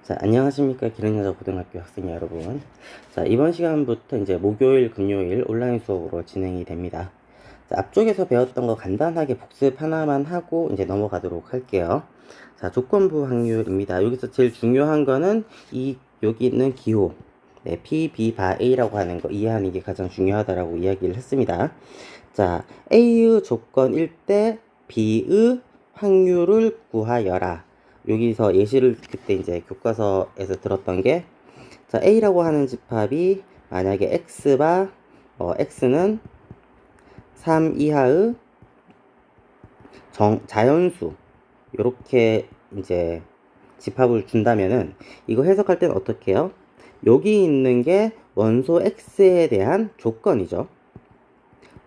자, 안녕하십니까. 기른여자고등학교 학생 여러분. 자, 이번 시간부터 이제 목요일, 금요일 온라인 수업으로 진행이 됩니다. 자, 앞쪽에서 배웠던 거 간단하게 복습 하나만 하고 이제 넘어가도록 할게요. 자, 조건부 확률입니다. 여기서 제일 중요한 거는 여기 있는 기호. 네, P, B, 바, A라고 하는 거 이해하는 게 가장 중요하다라고 이야기를 했습니다. 자, A의 조건일 때 B의 확률을 구하여라. 여기서 예시를 그때 이제 교과서에서 들었던 게, 자, A라고 하는 집합이 만약에 X바, X는 3 이하의 자연수, 요렇게 이제 집합을 준다면은, 이거 해석할 때는 어떻게 해요? 여기 있는 게 원소 X에 대한 조건이죠.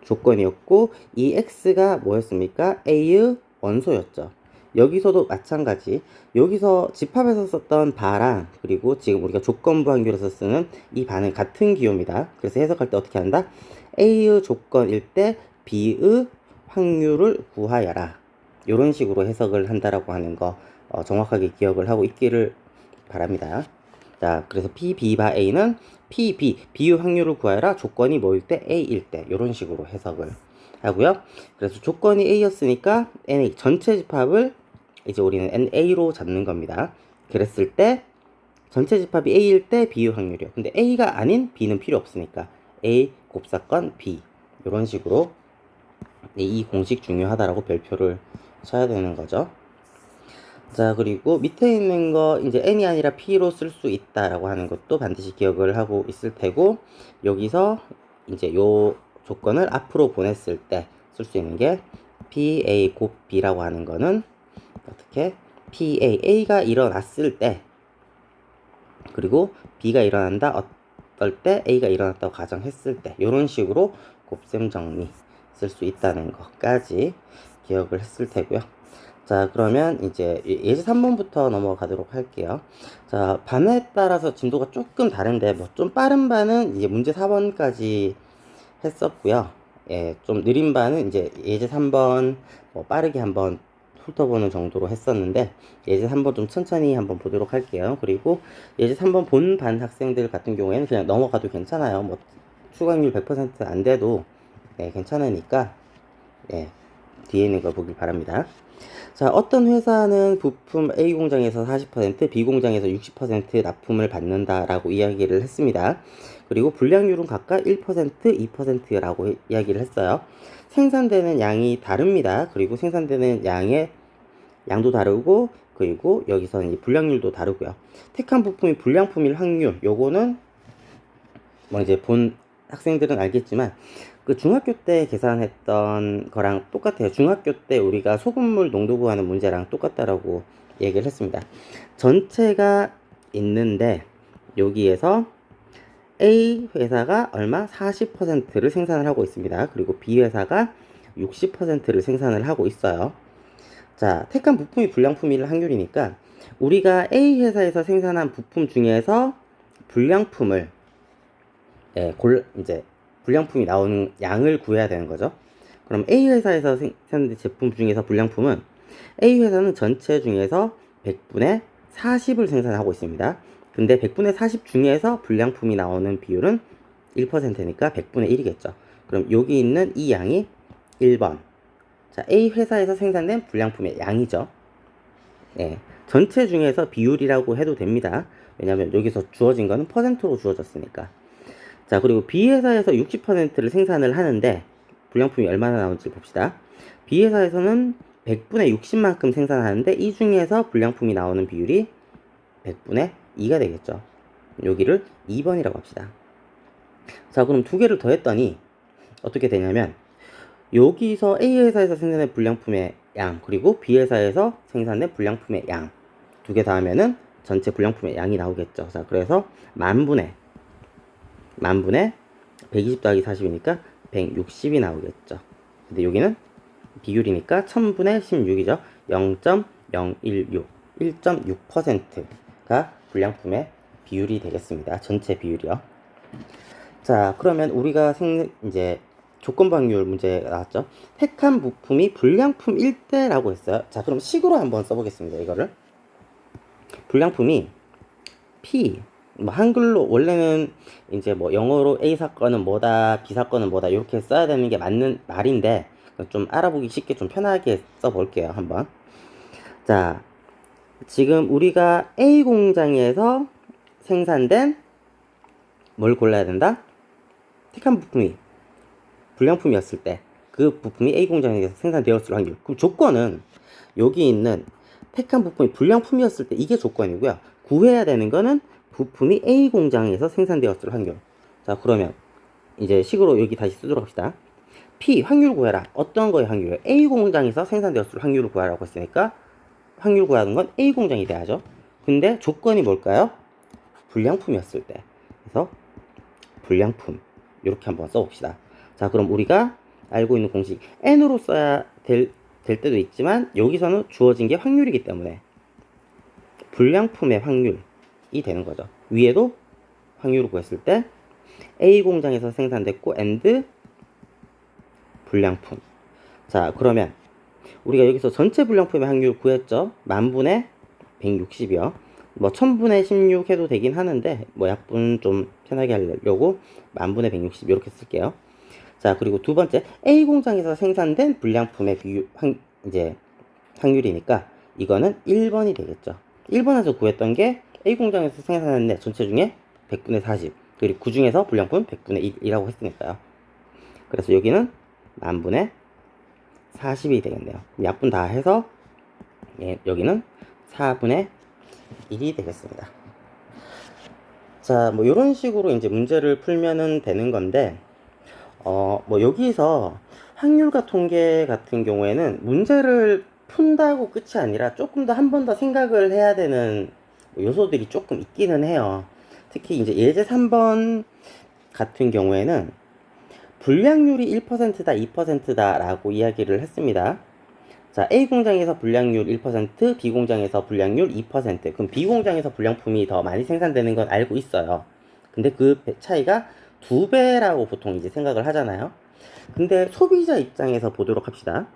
조건이었고, 이 X가 뭐였습니까? A의 원소였죠. 여기서도 마찬가지. 여기서 집합에서 썼던 바랑 그리고 지금 우리가 조건부 확률에서 쓰는 이 바는 같은 기호입니다. 그래서 해석할 때 어떻게 한다? A의 조건일 때 B의 확률을 구하여라. 이런 식으로 해석을 한다라고 하는 거 정확하게 기억을 하고 있기를 바랍니다. 자, 그래서 P, B, 바 A는 P, B, B의 확률을 구하여라. 조건이 뭐일 때? A일 때. 이런 식으로 해석을 하고요. 그래서 조건이 A였으니까 NA 전체 집합을 이제 우리는 NA로 잡는 겁니다. 그랬을 때 전체 집합이 A일 때 B의 확률이요. 근데 A가 아닌 B는 필요 없으니까 A 곱사건 B 이런 식으로 이 공식 중요하다라고 별표를 쳐야 되는 거죠. 자, 그리고 밑에 있는 거 이제 n이 아니라 p로 쓸 수 있다라고 하는 것도 반드시 기억을 하고 있을 테고, 여기서 이제 요 조건을 앞으로 보냈을 때 쓸 수 있는 게 pa 곱 b라고 하는 거는 어떻게 a가 일어났을 때, 그리고 b가 일어난다 어떨 때 a가 일어났다고 가정했을 때, 이런 식으로 곱셈 정리 쓸 수 있다는 것까지 기억을 했을 테고요. 자, 그러면 이제 예제 3번부터 넘어가도록 할게요. 자, 반에 따라서 진도가 조금 다른데, 뭐 좀 빠른 반은 이제 문제 4번까지 했었고요. 예, 좀 느린 반은 이제 예제 3번 뭐 빠르게 한번 훑어보는 정도로 했었는데, 예제 3번 좀 천천히 한번 보도록 할게요. 그리고 예제 3번 본 반 학생들 같은 경우에는 그냥 넘어가도 괜찮아요. 뭐 수강률 100%안 돼도 괜찮으니까 뒤에 있는 거 보길 바랍니다. 자, 어떤 회사는 부품 A 공장에서 40%, B 공장에서 60% 납품을 받는다라고 이야기를 했습니다. 그리고 불량률은 각각 1%, 2%라고 이야기를 했어요. 생산되는 양이 다릅니다. 그리고 생산되는 양도 다르고, 그리고 여기서는 이 불량률도 다르고요. 택한 부품이 불량품일 확률, 요거는 뭐 이제 본 학생들은 알겠지만 그 중학교 때 계산했던 거랑 똑같아요. 중학교 때 우리가 소금물 농도 구하는 문제랑 똑같다라고 얘기를 했습니다. 전체가 있는데 여기에서 A 회사가 얼마? 40%를 생산을 하고 있습니다. 그리고 B 회사가 60%를 생산을 하고 있어요. 자, 택한 부품이 불량품일 확률이니까 우리가 A 회사에서 생산한 부품 중에서 불량품을 이제 불량품이 나오는 양을 구해야 되는 거죠. 그럼 A 회사에서 생산된 제품 중에서 불량품은 A 회사는 전체 중에서 100분의 40을 생산하고 있습니다. 근데 100분의 40 중에서 불량품이 나오는 비율은 1%니까 100분의 1이겠죠. 그럼 여기 있는 이 양이 1번. 자, A 회사에서 생산된 불량품의 양이죠. 전체 중에서 비율이라고 해도 됩니다. 왜냐하면 여기서 주어진 거는 퍼센트로 주어졌으니까. 자, 그리고 B회사에서 60%를 생산을 하는데 불량품이 얼마나 나오는지 봅시다. B회사에서는 100분의 60만큼 생산하는데 이 중에서 불량품이 나오는 비율이 100분의 2가 되겠죠. 여기를 2번이라고 합시다. 자, 그럼 두 개를 더했더니 어떻게 되냐면 여기서 A회사에서 생산된 불량품의 양, 그리고 B회사에서 생산된 불량품의 양 두 개 더하면은 전체 불량품의 양이 나오겠죠. 자, 그래서 만분의 120 더하기 40이니까 160이 나오겠죠. 근데 여기는 비율이니까 1000분의 16이죠. 0.016, 1.6%가 불량품의 비율이 되겠습니다. 전체 비율이요. 자, 그러면 우리가 이제 조건부 확률 문제 나왔죠. 택한 부품이 불량품일 때라고 했어요. 자, 그럼 식으로 한번 써보겠습니다. 이거를 불량품이 P, 뭐 한글로 원래는 이제 뭐 영어로 A 사건은 뭐다, B 사건은 뭐다 이렇게 써야 되는 게 맞는 말인데 좀 알아보기 쉽게 좀 편하게 써볼게요 한번. 자, 지금 우리가 A 공장에서 생산된 뭘 골라야 된다? 택한 부품이 불량품이었을 때 그 부품이 A 공장에서 생산되었을 확률. 그럼 조건은 여기 있는 택한 부품이 불량품이었을 때 이게 조건이고요. 구해야 되는 거는 부품이 A 공장에서 생산되었을 확률. 자, 그러면 이제 식으로 여기 다시 쓰도록 합시다. P 확률 구해라. 어떤 거의 확률을? A 공장에서 생산되었을 확률을 구하라고 했으니까 확률 구하는 건 A 공장이 돼야죠. 근데 조건이 뭘까요? 불량품이었을 때. 그래서 불량품 이렇게 한번 써봅시다. 자, 그럼 우리가 알고 있는 공식 n으로 써야 될 때도 있지만 여기서는 주어진 게 확률이기 때문에 불량품의 확률이 되는 거죠. 위에도 확률을 구했을 때 A 공장에서 생산됐고 and 불량품. 자, 그러면 우리가 여기서 전체 불량품의 확률 구했죠. 만분의 160이요. 뭐 1000분의 16 해도 되긴 하는데 뭐 약분 좀 편하게 하려고 만분의 160 이렇게 쓸게요. 자, 그리고 두 번째 A 공장에서 생산된 불량품의 이제 확률이니까 이거는 1번이 되겠죠. 1번에서 구했던 게 A 공장에서 생산했는데 전체 중에 100분의 40 그리고 그 중에서 불량품 100분의 1이라고 했으니까요. 그래서 여기는 만분의 40이 되겠네요. 약분 다 해서 여기는 4분의 1이 되겠습니다. 자, 뭐 이런 식으로 이제 문제를 풀면은 되는 건데 뭐 여기서 확률과 통계 같은 경우에는 문제를 푼다고 끝이 아니라 조금 더 한 번 더 생각을 해야 되는 요소들이 조금 있기는 해요. 특히 이제 예제 3번 같은 경우에는 불량률이 1%다, 2%다 라고 이야기를 했습니다. 자, A 공장에서 불량률 1%, B 공장에서 불량률 2%. 그럼 B 공장에서 불량품이 더 많이 생산되는 건 알고 있어요. 근데 그 차이가 2배라고 보통 이제 생각을 하잖아요. 근데 소비자 입장에서 보도록 합시다.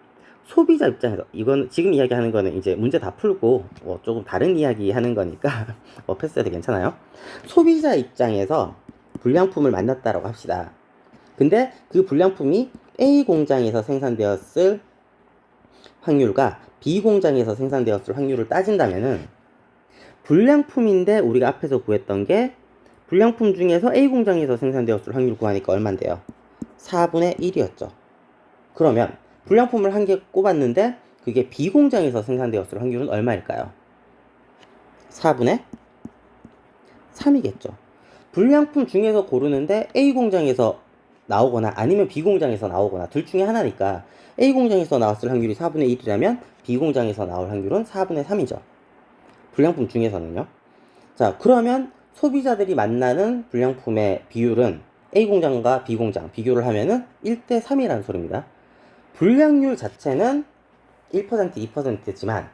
소비자 입장에서, 이건 지금 이야기하는 거는 이제 문제 다 풀고 조금 다른 이야기 하는 거니까 패스해도 괜찮아요. 소비자 입장에서 불량품을 만났다라고 합시다. 근데 그 불량품이 A 공장에서 생산되었을 확률과 B 공장에서 생산되었을 확률을 따진다면은 불량품인데 우리가 앞에서 구했던 게 불량품 중에서 A 공장에서 생산되었을 확률 구하니까 얼만데요? 4분의 1이었죠. 그러면 불량품을 한 개 꼽았는데 그게 B 공장에서 생산되었을 확률은 얼마일까요? 4분의 3이겠죠. 불량품 중에서 고르는데 A 공장에서 나오거나 아니면 B 공장에서 나오거나 둘 중에 하나니까 A 공장에서 나왔을 확률이 4분의 1이라면 B 공장에서 나올 확률은 4분의 3이죠. 불량품 중에서는요. 자, 그러면 소비자들이 만나는 불량품의 비율은 A 공장과 B 공장 비교를 하면은 1대 3이라는 소리입니다. 불량률 자체는 1%, 2%지만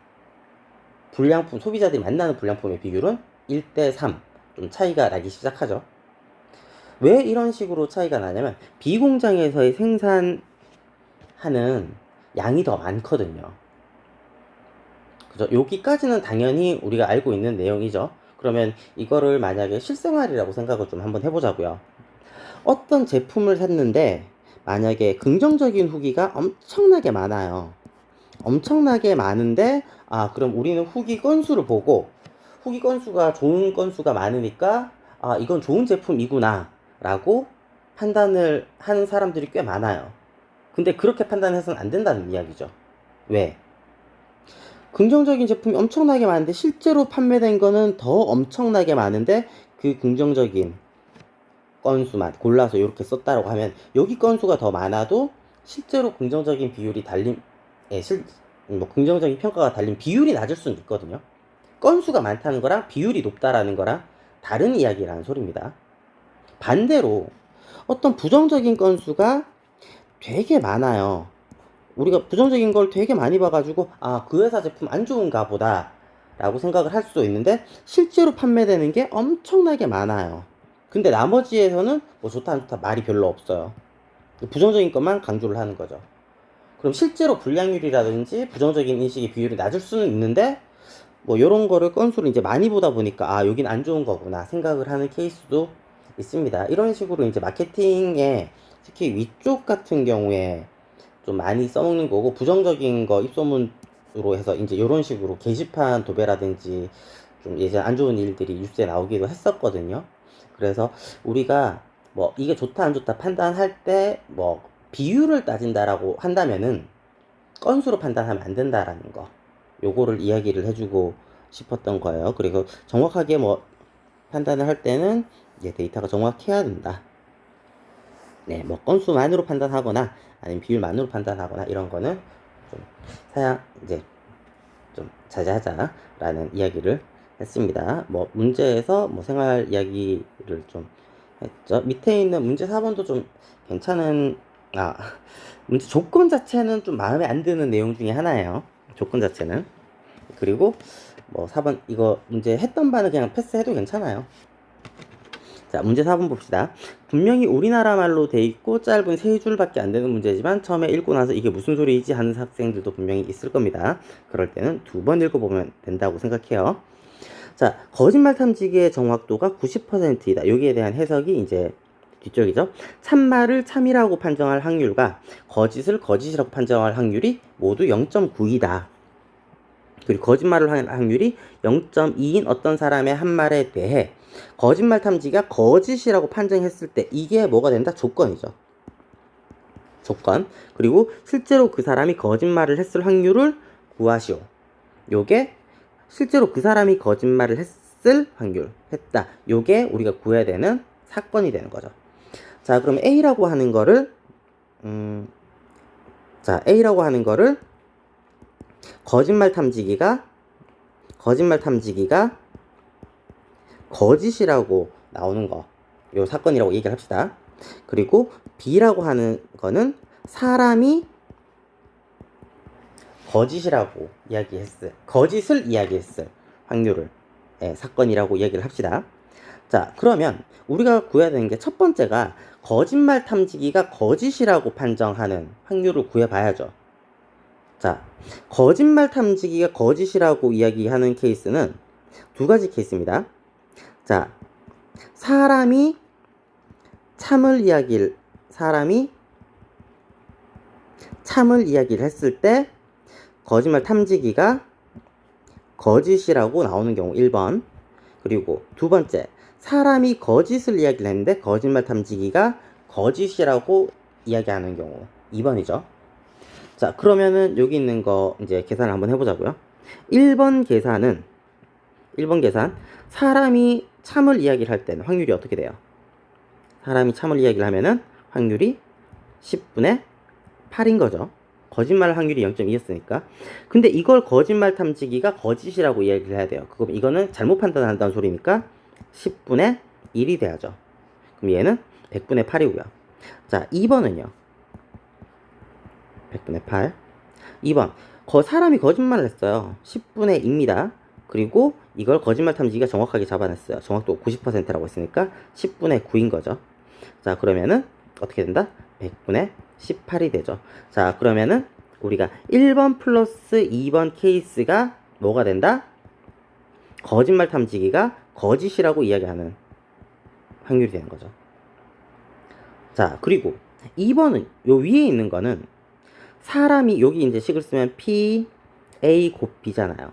불량품, 소비자들이 만나는 불량품의 비율은 1대 3. 좀 차이가 나기 시작하죠. 왜 이런 식으로 차이가 나냐면 B 공장에서의 생산하는 양이 더 많거든요. 그죠? 여기까지는 당연히 우리가 알고 있는 내용이죠. 그러면 이거를 만약에 실생활이라고 생각을 좀 한번 해보자고요. 어떤 제품을 샀는데 만약에 긍정적인 후기가 엄청나게 많아요. 엄청나게 많은데 그럼 우리는 후기 건수를 보고 후기 건수가 좋은 건수가 많으니까 이건 좋은 제품이구나 라고 판단을 하는 사람들이 꽤 많아요. 근데 그렇게 판단해서는 안 된다는 이야기죠. 왜? 긍정적인 제품이 엄청나게 많은데 실제로 판매된 거는 더 엄청나게 많은데 그 긍정적인 건수만 골라서 이렇게 썼다라고 하면 여기 건수가 더 많아도 실제로 긍정적인 비율이 달린 긍정적인 평가가 달린 비율이 낮을 수는 있거든요. 건수가 많다는 거랑 비율이 높다라는 거랑 다른 이야기라는 소리입니다. 반대로 어떤 부정적인 건수가 되게 많아요. 우리가 부정적인 걸 되게 많이 봐가지고 그 회사 제품 안 좋은가 보다 라고 생각을 할 수도 있는데 실제로 판매되는 게 엄청나게 많아요. 근데 나머지에서는 뭐 좋다 안 좋다 말이 별로 없어요. 부정적인 것만 강조를 하는 거죠. 그럼 실제로 불량률이라든지 부정적인 인식의 비율이 낮을 수는 있는데 뭐 요런 거를 건수를 이제 많이 보다 보니까 아 여긴 안 좋은 거구나 생각을 하는 케이스도 있습니다. 이런 식으로 이제 마케팅에 특히 위쪽 같은 경우에 좀 많이 써먹는 거고, 부정적인 거 입소문으로 해서 이제 이런 식으로 게시판 도배라든지 좀 예전 안 좋은 일들이 뉴스에 나오기도 했었거든요. 그래서 우리가 뭐 이게 좋다 안 좋다 판단할 때 뭐 비율을 따진다라고 한다면은 건수로 판단하면 안 된다라는 거, 요거를 이야기를 해주고 싶었던 거예요. 그리고 정확하게 뭐 판단을 할 때는 이제 데이터가 정확해야 된다. 네, 뭐 건수만으로 판단하거나 아니면 비율만으로 판단하거나 이런 거는 좀 이제 좀 자제하자라는 이야기를 했습니다. 뭐 문제에서 뭐 생활 이야기를 좀 했죠. 밑에 있는 문제 4번도 좀 괜찮은 문제 조건 자체는 좀 마음에 안 드는 내용 중에 하나예요. 조건 자체는. 그리고 뭐 4번 이거 문제 했던 바는 그냥 패스해도 괜찮아요. 자, 문제 4번 봅시다. 분명히 우리나라 말로 돼 있고 짧은 3줄밖에 안 되는 문제지만 처음에 읽고 나서 이게 무슨 소리이지 하는 학생들도 분명히 있을 겁니다. 그럴 때는 2번 읽어보면 된다고 생각해요. 자, 거짓말 탐지기의 정확도가 90%이다. 여기에 대한 해석이 이제 뒤쪽이죠. 참말을 참이라고 판정할 확률과 거짓을 거짓이라고 판정할 확률이 모두 0.9이다. 그리고 거짓말을 할 확률이 0.2인 어떤 사람의 한 말에 대해 거짓말 탐지기가 거짓이라고 판정했을 때 이게 뭐가 된다? 조건이죠. 조건. 그리고 실제로 그 사람이 거짓말을 했을 확률을 구하시오. 요게 실제로 그 사람이 거짓말을 했을 확률, 했다. 요게 우리가 구해야 되는 사건이 되는 거죠. 자, 그럼 A라고 하는 거를 A라고 하는 거를 거짓말 탐지기가 거짓이라고 나오는 거, 요 사건이라고 얘기를 합시다. 그리고 B라고 하는 거는 사람이 거짓을 이야기했을 확률을 사건이라고 얘기를 합시다. 자, 그러면 우리가 구해야 되는 게 첫 번째가 거짓말 탐지기가 거짓이라고 판정하는 확률을 구해봐야죠. 자, 거짓말 탐지기가 거짓이라고 이야기하는 케이스는 두 가지 케이스입니다. 자, 사람이 참을 이야기를 했을 때 거짓말 탐지기가 거짓이라고 나오는 경우 1번. 그리고 두 번째, 사람이 거짓을 이야기를 했는데 거짓말 탐지기가 거짓이라고 이야기하는 경우 2번이죠. 자, 그러면은 여기 있는 거 이제 계산을 한번 해보자고요. 1번 계산, 사람이 참을 이야기를 할 때는 확률이 어떻게 돼요? 사람이 참을 이야기를 하면은 확률이 10분의 8인 거죠. 거짓말 확률이 0.2였으니까. 근데 이걸 거짓말 탐지기가 거짓이라고 이야기를 해야 돼요. 그럼 이거는 잘못 판단한다는 소리니까 10분의 1이 돼야죠. 그럼 얘는 100분의 8이고요. 자, 2번은요. 100분의 8. 2번. 사람이 거짓말을 했어요. 10분의 2입니다. 그리고 이걸 거짓말 탐지기가 정확하게 잡아냈어요. 정확도 90%라고 했으니까 10분의 9인 거죠. 자, 그러면은 어떻게 된다? 100분의 18이 되죠. 자, 그러면은 우리가 1번 플러스 2번 케이스가 뭐가 된다? 거짓말 탐지기가 거짓이라고 이야기하는 확률이 되는 거죠. 자, 그리고 2번은 요 위에 있는 거는 사람이 여기 이제 식을 쓰면 P, A 곱 B잖아요.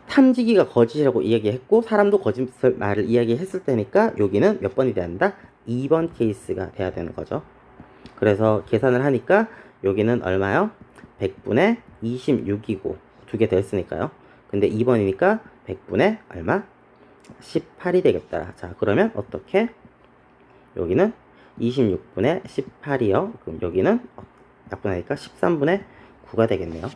탐지기가 거짓이라고 이야기했고 사람도 거짓말을 이야기했을 때니까 여기는 몇 번이 돼야 된다? 2번 케이스가 돼야 되는 거죠. 그래서 계산을 하니까 여기는 얼마요? 100분의 26이고 두 개 됐으니까요. 근데 2번이니까 100분의 얼마? 18이 되겠다. 자, 그러면 어떻게? 여기는 26분의 18이요. 그럼 여기는 약분하니까 13분의 9가 되겠네요.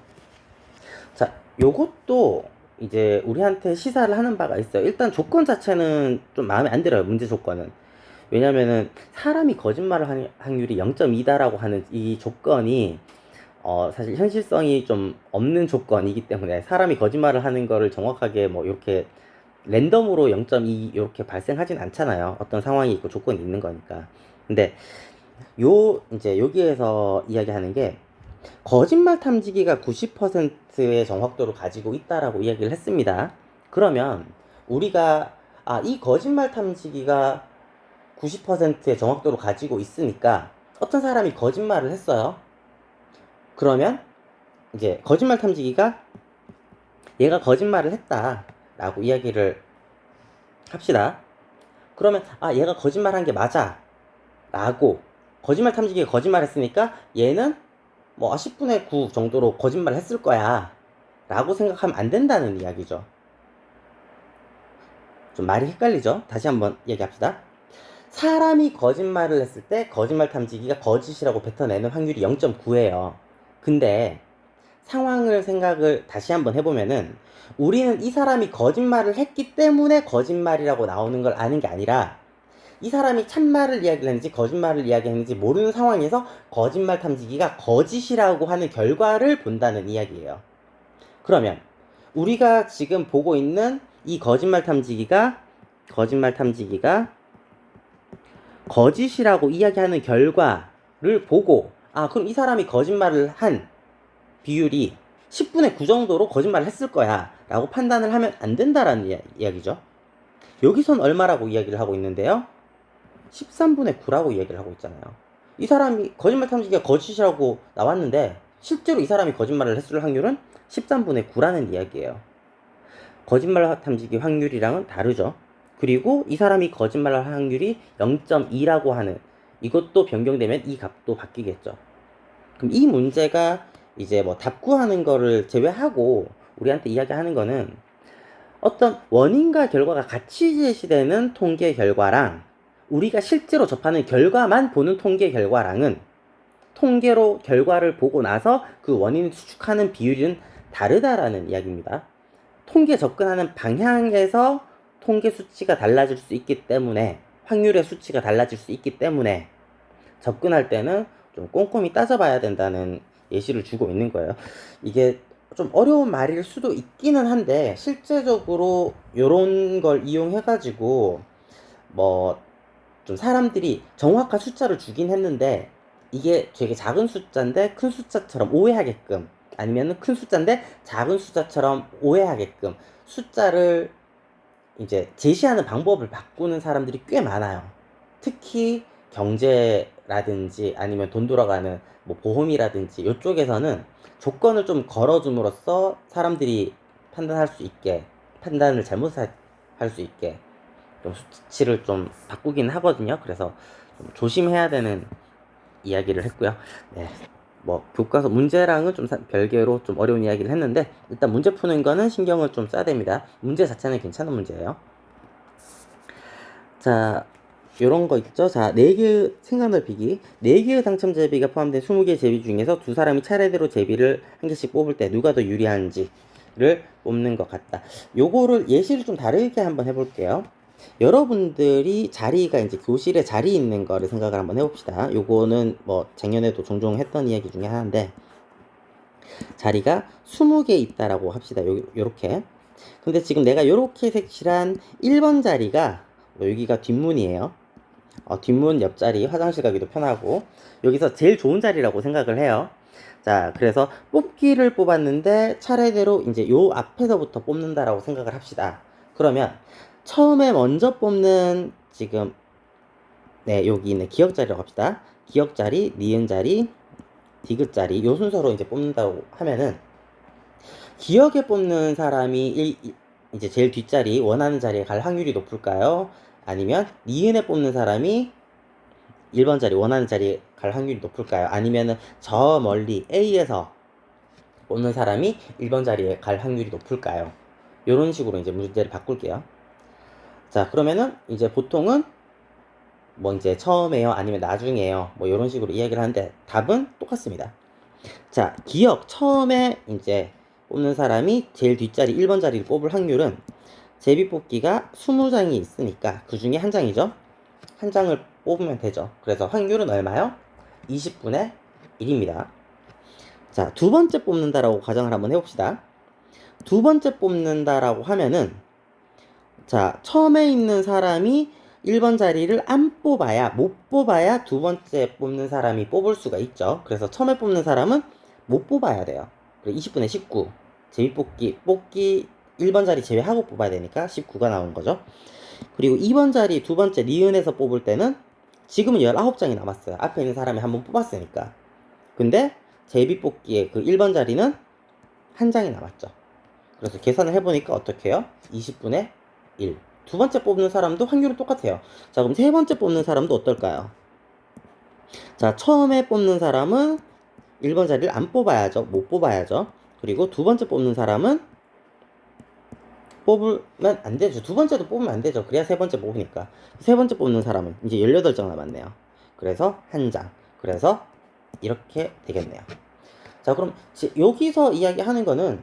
자, 요것도 이제 우리한테 시사를 하는 바가 있어요. 일단 조건 자체는 좀 마음에 안 들어요. 문제 조건은. 왜냐면은 사람이 거짓말을 하는 확률이 0.2다라고 하는 이 조건이 사실 현실성이 좀 없는 조건이기 때문에 사람이 거짓말을 하는 거를 정확하게 뭐 이렇게 랜덤으로 0.2 이렇게 발생하진 않잖아요. 어떤 상황이 있고 조건이 있는 거니까. 근데 이제 여기에서 이야기하는 게 거짓말 탐지기가 90%의 정확도를 가지고 있다라고 이야기를 했습니다. 그러면 우리가 이 거짓말 탐지기가 90%의 정확도를 가지고 있으니까 어떤 사람이 거짓말을 했어요. 그러면 이제 거짓말 탐지기가 얘가 거짓말을 했다라고 이야기를 합시다. 그러면 얘가 거짓말한 게 맞아 라고 거짓말 탐지기가 거짓말했으니까 얘는 뭐 10분의 9 정도로 거짓말을 했을 거야 라고 생각하면 안 된다는 이야기죠. 좀 말이 헷갈리죠? 다시 한번 얘기합시다. 사람이 거짓말을 했을 때 거짓말 탐지기가 거짓이라고 뱉어내는 확률이 0.9예요. 근데 상황을 생각을 다시 한번 해보면은 우리는 이 사람이 거짓말을 했기 때문에 거짓말이라고 나오는 걸 아는 게 아니라 이 사람이 참말을 이야기를 했는지 거짓말을 이야기했는지 모르는 상황에서 거짓말 탐지기가 거짓이라고 하는 결과를 본다는 이야기예요. 그러면 우리가 지금 보고 있는 이 거짓말 탐지기가 거짓이라고 이야기하는 결과를 보고 그럼 이 사람이 거짓말을 한 비율이 10분의 9 정도로 거짓말을 했을 거야 라고 판단을 하면 안 된다라는 이야기죠. 여기선 얼마라고 이야기를 하고 있는데요? 13분의 9라고 이야기를 하고 있잖아요. 이 사람이 거짓말 탐지기가 거짓이라고 나왔는데 실제로 이 사람이 거짓말을 했을 확률은 13분의 9라는 이야기예요. 거짓말 탐지기 확률이랑은 다르죠. 그리고 이 사람이 거짓말할 확률이 0.2라고 하는 이것도 변경되면 이 값도 바뀌겠죠. 그럼 이 문제가 이제 뭐 답구하는 거를 제외하고 우리한테 이야기하는 거는 어떤 원인과 결과가 같이 제시되는 통계 결과랑 우리가 실제로 접하는 결과만 보는 통계 결과랑은 통계로 결과를 보고 나서 그 원인을 추측하는 비율은 다르다라는 이야기입니다. 통계 접근하는 방향에서 통계 수치가 달라질 수 있기 때문에 확률의 수치가 달라질 수 있기 때문에 접근할 때는 좀 꼼꼼히 따져봐야 된다는 예시를 주고 있는 거예요. 이게 좀 어려운 말일 수도 있기는 한데 실제적으로 이런 걸 이용해가지고 뭐 좀 사람들이 정확한 숫자를 주긴 했는데 이게 되게 작은 숫자인데 큰 숫자처럼 오해하게끔 아니면 큰 숫자인데 작은 숫자처럼 오해하게끔 숫자를 이제 제시하는 방법을 바꾸는 사람들이 꽤 많아요. 특히 경제라든지 아니면 돈 돌아가는 뭐 보험이라든지 이쪽에서는 조건을 좀 걸어줌으로써 사람들이 판단할 수 있게 판단을 잘못할 수 있게 좀 수치를 좀 바꾸긴 하거든요. 그래서 좀 조심해야 되는 이야기를 했고요. 네. 뭐 교과서 문제랑은 좀 별개로 좀 어려운 이야기를 했는데 일단 문제 푸는 거는 신경을 좀 써야 됩니다. 문제 자체는 괜찮은 문제예요. 자, 요런 거 있죠. 자, 4개의 생각 넓히기. 4개의 당첨 제비가 포함된 20개의 제비 중에서 두 사람이 차례대로 제비를 한 개씩 뽑을 때 누가 더 유리한지를 뽑는 것 같다. 요거를 예시를 좀 다르게 한번 해볼게요. 여러분들이 자리가 이제 교실에 자리 있는 거를 생각을 한번 해봅시다. 요거는 뭐 작년에도 종종 했던 이야기 중에 하나인데 자리가 20개 있다라고 합시다. 요렇게. 근데 지금 내가 요렇게 색칠한 1번 자리가 여기가 뒷문이에요. 뒷문 옆자리 화장실 가기도 편하고 여기서 제일 좋은 자리라고 생각을 해요. 자, 그래서 뽑기를 뽑았는데 차례대로 이제 요 앞에서부터 뽑는다라고 생각을 합시다. 그러면 처음에 먼저 뽑는 지금 여기 있는 기역자리라고 합시다. 기역자리, 니은자리, 디귿자리 요 순서로 이제 뽑는다고 하면은 기역에 뽑는 사람이 이제 제일 뒷자리 원하는 자리에 갈 확률이 높을까요? 아니면 니은에 뽑는 사람이 1번 자리 원하는 자리에 갈 확률이 높을까요? 아니면은 저 멀리 A에서 뽑는 사람이 1번 자리에 갈 확률이 높을까요? 요런 식으로 이제 문제를 바꿀게요. 자, 그러면은 이제 보통은 뭐 이제 처음에요 아니면 나중에요 뭐 이런 식으로 이야기를 하는데 답은 똑같습니다. 자, 기억 처음에 이제 뽑는 사람이 제일 뒷자리 1번 자리를 뽑을 확률은 제비뽑기가 20장이 있으니까 그 중에 한 장이죠. 한 장을 뽑으면 되죠. 그래서 확률은 얼마요? 20분의 1입니다. 자, 두 번째 뽑는다라고 가정을 한번 해봅시다. 두 번째 뽑는다라고 하면은 자, 처음에 있는 사람이 1번 자리를 안 뽑아야 못 뽑아야 두 번째 뽑는 사람이 뽑을 수가 있죠. 그래서 처음에 뽑는 사람은 못 뽑아야 돼요. 그리고 20분에 19. 뽑기 1번 자리 제외하고 뽑아야 되니까 19가 나온 거죠. 그리고 2번 자리 두 번째 니은에서 뽑을 때는 지금은 19장이 남았어요. 앞에 있는 사람이 한번 뽑았으니까. 근데 제비뽑기의 그 1번 자리는 한 장이 남았죠. 그래서 계산을 해보니까 어떻게 해요? 20분의 1. 두 번째 뽑는 사람도 확률은 똑같아요. 자, 그럼 세 번째 뽑는 사람도 어떨까요? 자, 처음에 뽑는 사람은 1번 자리를 안 뽑아야죠. 못 뽑아야죠. 그리고 두 번째 뽑는 사람은 뽑으면 안 되죠. 두 번째도 뽑으면 안 되죠. 그래야 세 번째 뽑으니까. 세 번째 뽑는 사람은 이제 18장 남았네요. 그래서 한 장. 그래서 이렇게 되겠네요. 자, 그럼 여기서 이야기하는 거는,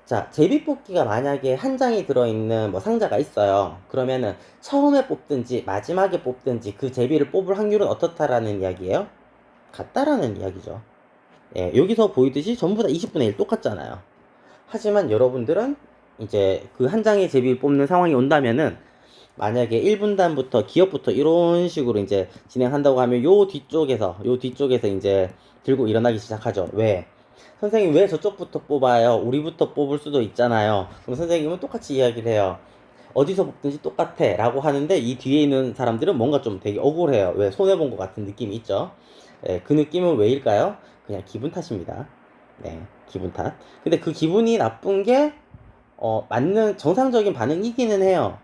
자, 제비뽑기가 만약에 한 장이 들어있는 뭐 상자가 있어요. 그러면은 처음에 뽑든지 마지막에 뽑든지 그 제비를 뽑을 확률은 어떻다라는 이야기예요? 같다라는 이야기죠. 예, 여기서 보이듯이 전부 다 20분의 1 똑같잖아요. 하지만 여러분들은 이제 그 한 장의 제비를 뽑는 상황이 온다면은, 만약에 1분단부터 기업부터 이런 식으로 이제 진행한다고 하면 요 뒤쪽에서 이제 들고 일어나기 시작하죠. 왜? 선생님 왜 저쪽부터 뽑아요? 우리부터 뽑을 수도 있잖아요. 그럼 선생님은 똑같이 이야기를 해요. 어디서 뽑든지 똑같아 라고 하는데, 이 뒤에 있는 사람들은 뭔가 좀 되게 억울해요. 왜? 손해본 것 같은 느낌이 있죠. 네, 그 느낌은 왜일까요? 그냥 기분 탓입니다. 네, 기분 탓. 근데 그 기분이 나쁜 게 맞는 정상적인 반응이기는 해요.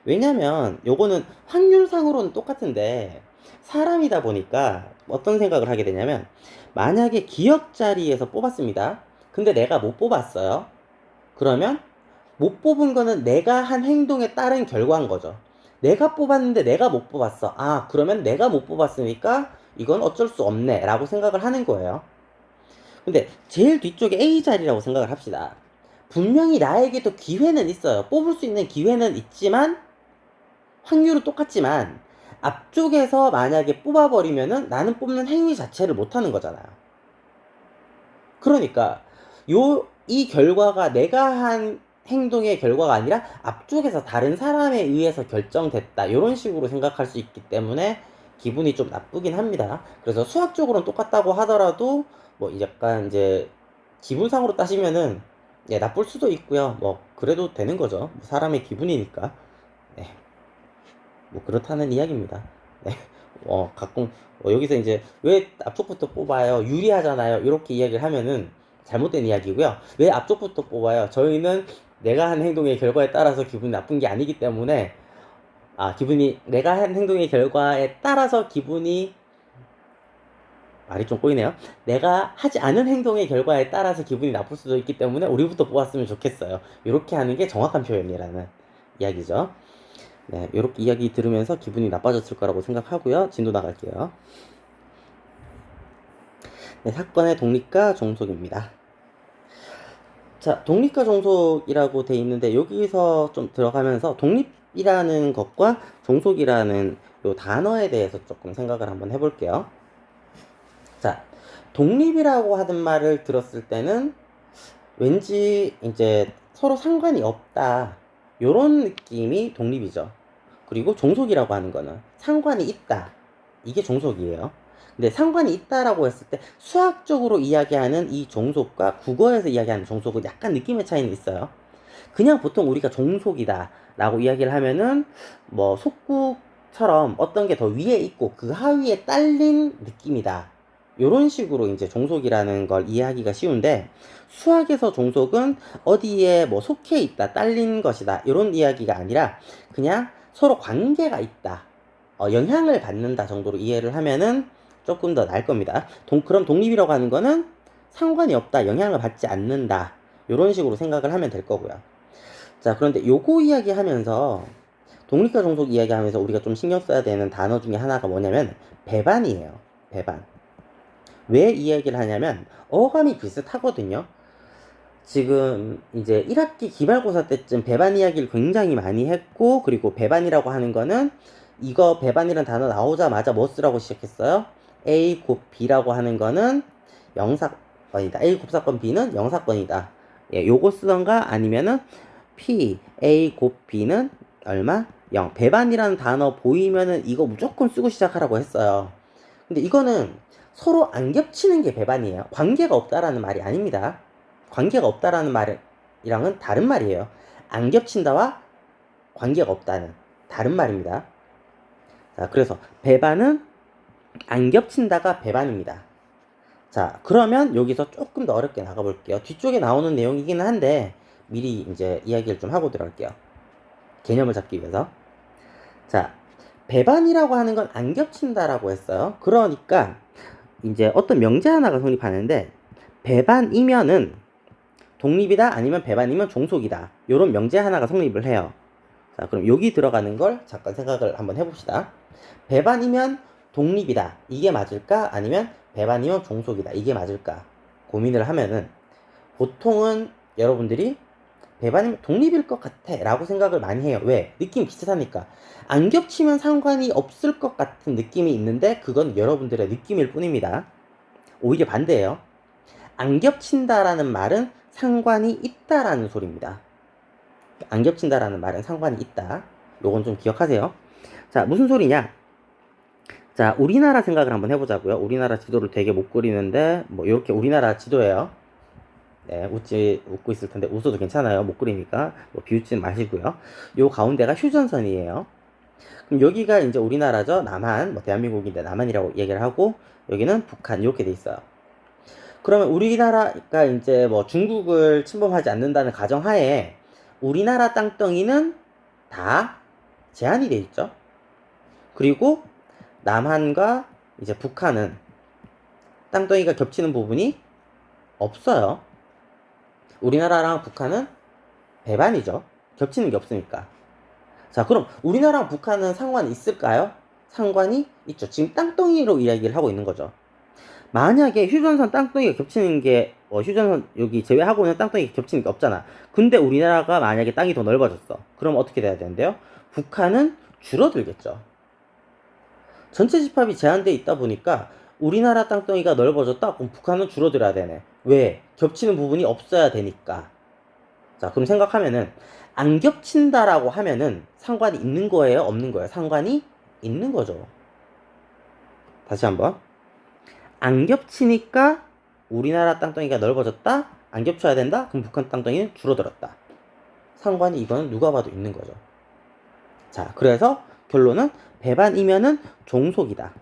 왜냐면 요거는 확률상으로는 똑같은데 사람이다 보니까 어떤 생각을 하게 되냐면, 만약에 기억 자리에서 뽑았습니다. 근데 내가 못 뽑았어요. 그러면 못 뽑은 거는 내가 한 행동에 따른 결과인 거죠. 내가 뽑았는데 내가 못 뽑았어. 아, 그러면 내가 못 뽑았으니까 이건 어쩔 수 없네 라고 생각을 하는 거예요. 근데 제일 뒤쪽에 A 자리라고 생각을 합시다. 분명히 나에게도 기회는 있어요. 뽑을 수 있는 기회는 있지만 확률은 똑같지만 앞쪽에서 만약에 뽑아버리면은 나는 뽑는 행위 자체를 못하는 거잖아요. 그러니까 이 결과가 내가 한 행동의 결과가 아니라 앞쪽에서 다른 사람에 의해서 결정됐다, 이런 식으로 생각할 수 있기 때문에 기분이 좀 나쁘긴 합니다. 그래서 수학적으로는 똑같다고 하더라도 뭐 약간 이제 기분상으로 따지면은 나쁠 수도 있고요. 뭐 그래도 되는 거죠. 뭐 사람의 기분이니까. 네. 뭐 그렇다는 이야기입니다. 네. 가끔 여기서 이제 왜 앞쪽부터 뽑아요? 유리하잖아요. 이렇게 이야기를 하면은 잘못된 이야기고요. 왜 앞쪽부터 뽑아요? 저희는 내가 한 행동의 결과에 따라서 기분이 나쁜 게 아니기 때문에, 내가 한 행동의 결과에 따라서 기분이, 말이 좀 꼬이네요. 내가 하지 않은 행동의 결과에 따라서 기분이 나쁠 수도 있기 때문에 우리부터 뽑았으면 좋겠어요. 이렇게 하는 게 정확한 표현이라는 이야기죠. 네, 이렇게 이야기 들으면서 기분이 나빠졌을 거라고 생각하고요. 진도 나갈게요. 네, 사건의 독립과 종속입니다. 자, 독립과 종속이라고 돼 있는데 여기서 좀 들어가면서 독립이라는 것과 종속이라는 요 단어에 대해서 조금 생각을 한번 해볼게요. 자, 독립이라고 하는 말을 들었을 때는 왠지 이제 서로 상관이 없다, 요런 느낌이 독립이죠. 그리고 종속이라고 하는 거는 상관이 있다, 이게 종속이에요. 근데 상관이 있다라고 했을 때 수학적으로 이야기하는 이 종속과 국어에서 이야기하는 종속은 약간 느낌의 차이는 있어요. 그냥 보통 우리가 종속이다 라고 이야기를 하면은 뭐 속국처럼 어떤 게 더 위에 있고 그 하위에 딸린 느낌이다, 요런 식으로 이제 종속이라는 걸 이해하기가 쉬운데, 수학에서 종속은 어디에 뭐 속해 있다, 딸린 것이다, 이런 이야기가 아니라 그냥 서로 관계가 있다, 영향을 받는다 정도로 이해를 하면은 조금 더 나을 겁니다. 그럼 독립이라고 하는 거는 상관이 없다, 영향을 받지 않는다, 이런 식으로 생각을 하면 될 거고요. 자, 그런데 요거 이야기하면서, 독립과 종속 이야기하면서 우리가 좀 신경 써야 되는 단어 중에 하나가 뭐냐면 배반이에요. 배반. 왜 이 얘기를 하냐면 어감이 비슷하거든요. 지금 이제 1학기 기말고사 때쯤 배반 이야기를 굉장히 많이 했고, 그리고 배반이라고 하는 거는, 이거 배반이라는 단어 나오자마자 뭐 쓰라고 시작했어요? A 곱 B라고 하는 거는 영사건이다. A 곱사건 B는 영사건이다. 예, 요거 쓰던가 아니면은 P A 곱 B는 얼마? 0. 배반이라는 단어 보이면은 이거 무조건 쓰고 시작하라고 했어요. 근데 이거는 서로 안 겹치는 게 배반이에요. 관계가 없다라는 말이 아닙니다. 관계가 없다라는 말이랑은 다른 말이에요. 안 겹친다와 관계가 없다는 다른 말입니다. 자, 그래서 배반은 안 겹친다가 배반입니다. 자, 그러면 여기서 조금 더 어렵게 나가볼게요. 뒤쪽에 나오는 내용이기는 한데 미리 이제 이야기를 좀 하고 들어갈게요. 개념을 잡기 위해서. 자, 배반이라고 하는 건 안 겹친다라고 했어요. 그러니까 이제 어떤 명제 하나가 성립하는데 배반이면은 독립이다 아니면 배반이면 종속이다. 요런 명제 하나가 성립을 해요. 자, 그럼 여기 들어가는 걸 잠깐 생각을 한번 해봅시다. 배반이면 독립이다. 이게 맞을까? 아니면 배반이면 종속이다. 이게 맞을까? 고민을 하면은 보통은 여러분들이 배반이면 독립일 것 같아 라고 생각을 많이 해요. 왜? 느낌이 비슷하니까. 안 겹치면 상관이 없을 것 같은 느낌이 있는데 그건 여러분들의 느낌일 뿐입니다. 오히려 반대예요. 안 겹친다라는 말은 상관이 있다라는 소리입니다. 안 겹친다라는 말은 상관이 있다. 요건 좀 기억하세요. 자, 무슨 소리냐? 자, 우리나라 생각을 한번 해보자고요. 우리나라 지도를 되게 못 그리는데 뭐 이렇게 우리나라 지도예요. 네, 웃고 있을 텐데 웃어도 괜찮아요. 못 그리니까 뭐 비웃지는 마시고요. 요 가운데가 휴전선이에요. 그럼 여기가 이제 우리나라죠. 남한, 뭐 대한민국인데 남한이라고 얘기를 하고 여기는 북한 이렇게 돼 있어요. 그러면 우리나라가 이제 뭐 중국을 침범하지 않는다는 가정하에 우리나라 땅덩이는 다 제한이 돼 있죠. 그리고 남한과 이제 북한은 땅덩이가 겹치는 부분이 없어요. 우리나라랑 북한은 배반이죠. 겹치는 게 없으니까. 자, 그럼 우리나라랑 북한은 상관이 있을까요? 상관이 있죠. 지금 땅덩이로 이야기를 하고 있는 거죠. 만약에 휴전선 땅덩이가 겹치는 게 휴전선 여기 제외하고는 땅덩이가 겹치는 게 없잖아. 근데 우리나라가 만약에 땅이 더 넓어졌어. 그럼 어떻게 돼야 되는데요? 북한은 줄어들겠죠. 전체 집합이 제한되어 있다 보니까 우리나라 땅덩이가 넓어졌다? 그럼 북한은 줄어들어야 되네. 왜? 겹치는 부분이 없어야 되니까. 자, 그럼 생각하면은 안 겹친다라고 하면은 상관이 있는 거예요? 없는 거예요? 상관이 있는 거죠. 다시 한번. 안 겹치니까 우리나라 땅덩이가 넓어졌다? 안 겹쳐야 된다? 그럼 북한 땅덩이는 줄어들었다. 상관이 이거는 누가 봐도 있는 거죠. 자, 그래서 결론은 배반이면은 종속이다.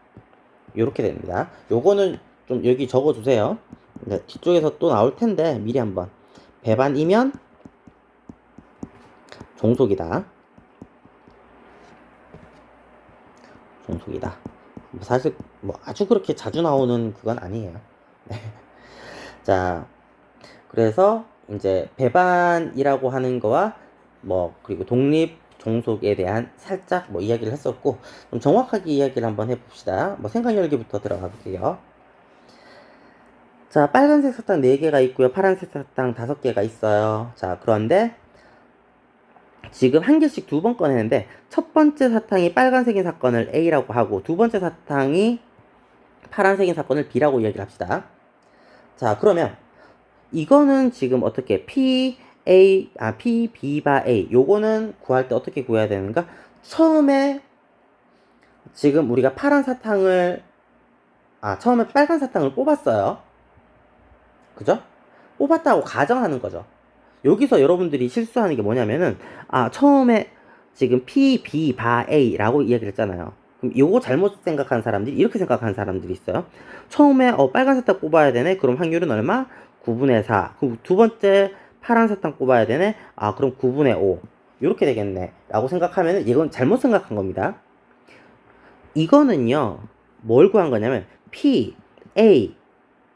이렇게 됩니다. 요거는 좀 여기 적어주세요. 네, 뒤쪽에서 또 나올 텐데 미리 한번. 배반이면 종속이다. 종속이다. 사실 뭐 아주 그렇게 자주 나오는 그건 아니에요. 네. 자, 그래서 이제 배반이라고 하는 거와 뭐 그리고 독립 종속에 대한 살짝 뭐 이야기를 했었고 좀 정확하게 이야기를 한번 해봅시다. 뭐 생각 열기부터 들어가 볼게요. 자, 빨간색 사탕 4개가 있고요. 파란색 사탕 5개가 있어요. 자, 그런데 지금 한 개씩 2번 꺼내는데 첫 번째 사탕이 빨간색인 사건을 A라고 하고 두 번째 사탕이 파란색인 사건을 B라고 이야기를 합시다. 자, 그러면 이거는 지금 어떻게 P, B 바 A 요거는 구할 때 어떻게 구해야 되는가? 처음에 지금 우리가 처음에 빨간 사탕을 뽑았어요. 그죠? 뽑았다고 가정하는 거죠. 여기서 여러분들이 실수하는 게 뭐냐면은 처음에 지금 P, B 바 A라고 이야기를 했잖아요. 그럼 요거 잘못 생각하는 사람들이 이렇게 생각하는 사람들이 있어요. 처음에 빨간 사탕 뽑아야 되네. 그럼 확률은 얼마? 9분의 4. 그럼 두 번째 파란 사탕 뽑아야 되네. 그럼 9분의 5. 이렇게 되겠네. 라고 생각하면 이건 잘못 생각한 겁니다. 이거는요. 뭘 구한 거냐면 P, A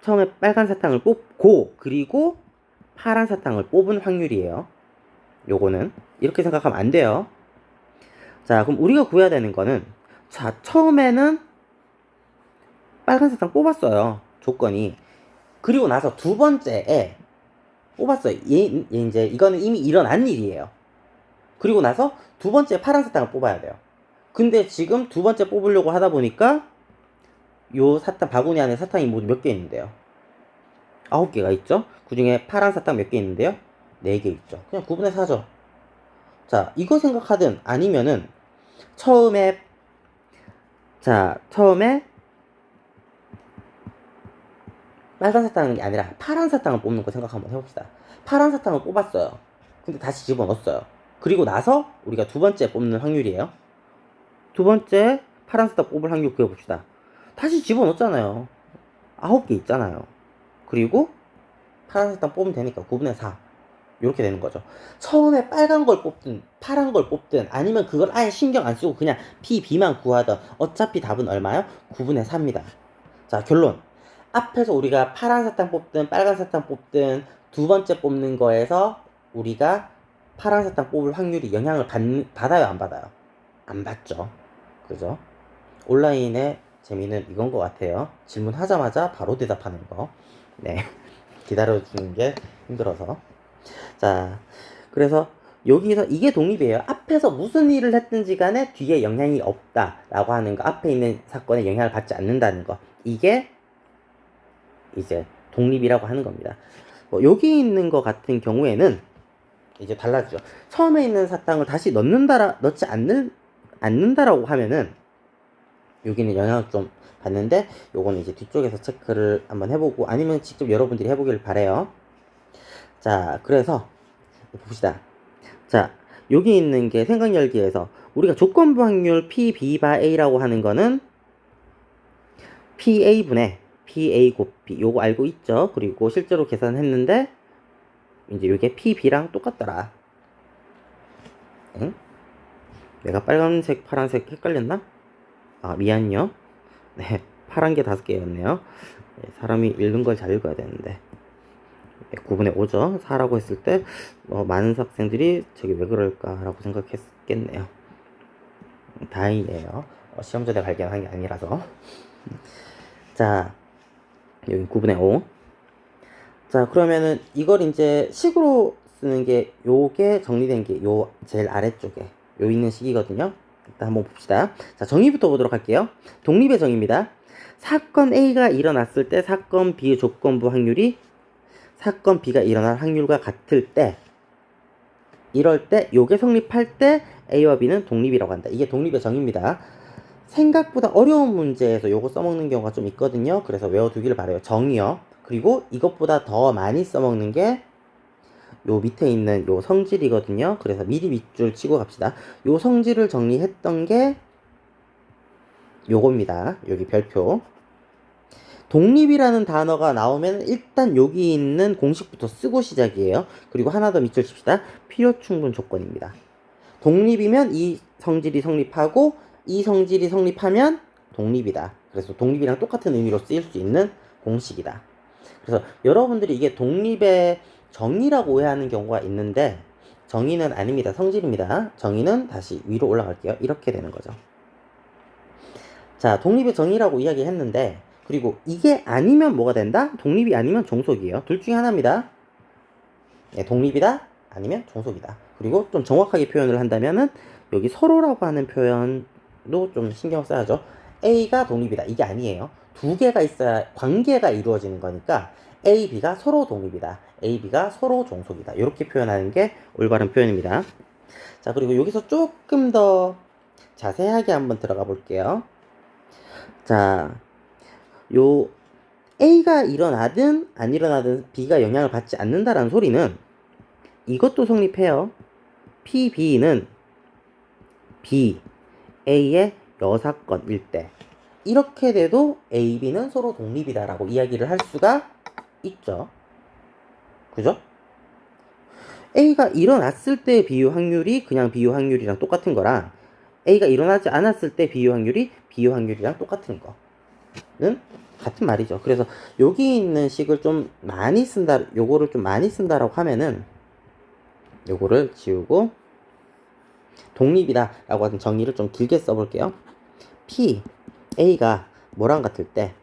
처음에 빨간 사탕을 뽑고 그리고 파란 사탕을 뽑은 확률이에요. 요거는 이렇게 생각하면 안 돼요. 자, 그럼 우리가 구해야 되는 거는 자, 처음에는 빨간 사탕 뽑았어요. 조건이. 그리고 나서 두 번째에 뽑았어요. 이제 이거는 이미 일어난 일이에요. 그리고 나서 두 번째 파란 사탕을 뽑아야 돼요. 근데 지금 두 번째 뽑으려고 하다 보니까 요 사탕 바구니 안에 사탕이 모두 몇 개 있는데요? 9개가 있죠? 그 중에 파란 사탕 몇 개 있는데요? 4개 있죠. 그냥 9분의 4죠. 자, 이거 생각하든 아니면은 처음에 빨간 사탕이 아니라 파란 사탕을 뽑는 거 생각 한번 해봅시다. 파란 사탕을 뽑았어요. 근데 다시 집어넣었어요. 그리고 나서 우리가 두 번째 뽑는 확률이에요. 두 번째 파란 사탕 뽑을 확률 구해봅시다. 다시 집어넣었잖아요. 9개 있잖아요. 그리고 파란 사탕 뽑으면 되니까 9분의 4 이렇게 되는 거죠. 처음에 빨간 걸 뽑든 파란 걸 뽑든 아니면 그걸 아예 신경 안 쓰고 그냥 P, B만 구하던 어차피 답은 얼마요? 9분의 4입니다. 자, 결론. 앞에서 우리가 파란 사탕 뽑든 빨간 사탕 뽑든 두 번째 뽑는 거에서 우리가 파란 사탕 뽑을 확률이 영향을 받아요, 안 받아요? 안 받죠. 그죠? 온라인의 재미는 이건 것 같아요. 질문하자마자 바로 대답하는 거. 네. 기다려주는 게 힘들어서. 자, 그래서 여기서 이게 독립이에요. 앞에서 무슨 일을 했든지 간에 뒤에 영향이 없다라고 하는 거, 앞에 있는 사건에 영향을 받지 않는다는 거, 이게 이제 독립이라고 하는 겁니다. 여기 있는 거 같은 경우에는 이제 달라지죠. 처음에 있는 사탕을 다시 넣지 않는다라고 하면은 여기는 영향을 좀 받는데, 요거는 이제 뒤쪽에서 체크를 한번 해보고 아니면 직접 여러분들이 해보길 바래요. 자, 그래서 봅시다. 자, 여기 있는 게 생각열기에서 우리가 조건부 확률 P, B, 바 A라고 하는 거는 PA분의 PA 곱B 요거 알고 있죠? 그리고 실제로 계산했는데 이제 요게 PB랑 똑같더라. 응? 내가 빨간색, 파란색 헷갈렸나? 아, 미안요. 네, 파란 게 5개였네요. 네, 사람이 읽는 걸 잘 읽어야 되는데. 9분의 5죠. 4라고 했을 때 많은 학생들이 저게 왜 그럴까라고 생각했겠네요. 다행이에요. 시험 전에 발견한 게 아니라서. 자, 여기 9분의 5. 자, 그러면은 이걸 이제 식으로 쓰는 게 요게 정리된 게 요 제일 아래쪽에 요 있는 식이거든요. 일단 한번 봅시다. 자, 정의부터 보도록 할게요. 독립의 정의입니다. 사건 A가 일어났을 때 사건 B의 조건부 확률이 사건 B가 일어날 확률과 같을 때, 이럴 때 요게 성립할 때 A와 B는 독립이라고 한다. 이게 독립의 정의입니다. 생각보다 어려운 문제에서 요거 써먹는 경우가 좀 있거든요. 그래서 외워두기를 바라요. 정의요. 그리고 이것보다 더 많이 써먹는 게 요 밑에 있는 요 성질이거든요. 그래서 미리 밑줄 치고 갑시다. 요 성질을 정리했던 게 요겁니다. 여기 별표. 독립이라는 단어가 나오면 일단 여기 있는 공식부터 쓰고 시작이에요. 그리고 하나 더 밑줄 칩시다. 필요 충분 조건입니다. 독립이면 이 성질이 성립하고 이 성질이 성립하면 독립이다. 그래서 독립이랑 똑같은 의미로 쓰일 수 있는 공식이다. 그래서 여러분들이 이게 독립의 정의라고 오해하는 경우가 있는데 정의는 아닙니다. 성질입니다. 정의는 다시 위로 올라갈게요. 이렇게 되는 거죠. 자, 독립의 정의라고 이야기했는데, 그리고 이게 아니면 뭐가 된다? 독립이 아니면 종속이에요. 둘 중에 하나입니다. 네, 독립이다 아니면 종속이다. 그리고 좀 정확하게 표현을 한다면은 여기 서로라고 하는 표현도 좀 신경 써야죠. A가 독립이다. 이게 아니에요. 두 개가 있어야 관계가 이루어지는 거니까 A, B가 서로 독립이다. A, B가 서로 종속이다. 이렇게 표현하는 게 올바른 표현입니다. 자, 그리고 여기서 조금 더 자세하게 한번 들어가 볼게요. 자, 요 A가 일어나든 안 일어나든 B가 영향을 받지 않는다라는 소리는 이것도 성립해요. PB는 B, A의 여사건일 때 이렇게 돼도 A, B는 서로 독립이다라고 이야기를 할 수가 있죠. 그죠? A가 일어났을 때 비유 확률이 그냥 비유 확률이랑 똑같은 거랑 A가 일어나지 않았을 때 비유 확률이 비유 확률이랑 똑같은 거는 같은 말이죠. 그래서 여기 있는 식을 좀 많이 쓴다, 요거를 좀 많이 쓴다라고 하면은 요거를 지우고 독립이다 라고 하는 정의를 좀 길게 써볼게요. P, A가 뭐랑 같을 때,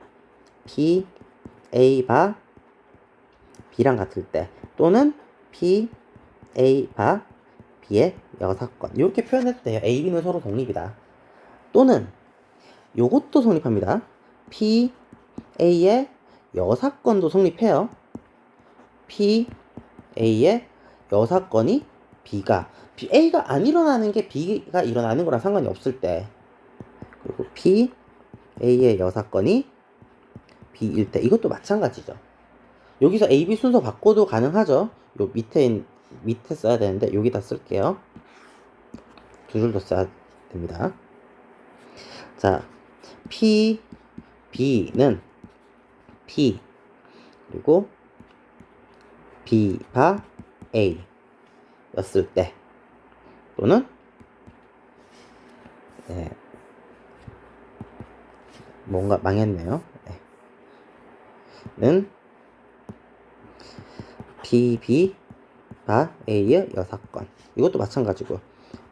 P, A 바 B랑 같을 때, 또는 P, A 바 B의 여사건, 이렇게 표현해도 돼요. A, B는 서로 독립이다. 또는 요것도 성립합니다. P, A의 여사건도 성립해요. P, A의 여사건이 B가 A가 안 일어나는 게 B가 일어나는 거랑 상관이 없을 때, 그리고 P, A의 여사건이 B일 때 이것도 마찬가지죠. 여기서 A, B 순서 바꿔도 가능하죠. 요 밑에 써야 되는데 여기다 쓸게요. 두 줄도 써야 됩니다. 자, P, B는 P 그리고 B 바 A 였을 때 또는 네, 뭔가 망했네요. 네. 는 P, B 바 A의 여사건 이것도 마찬가지고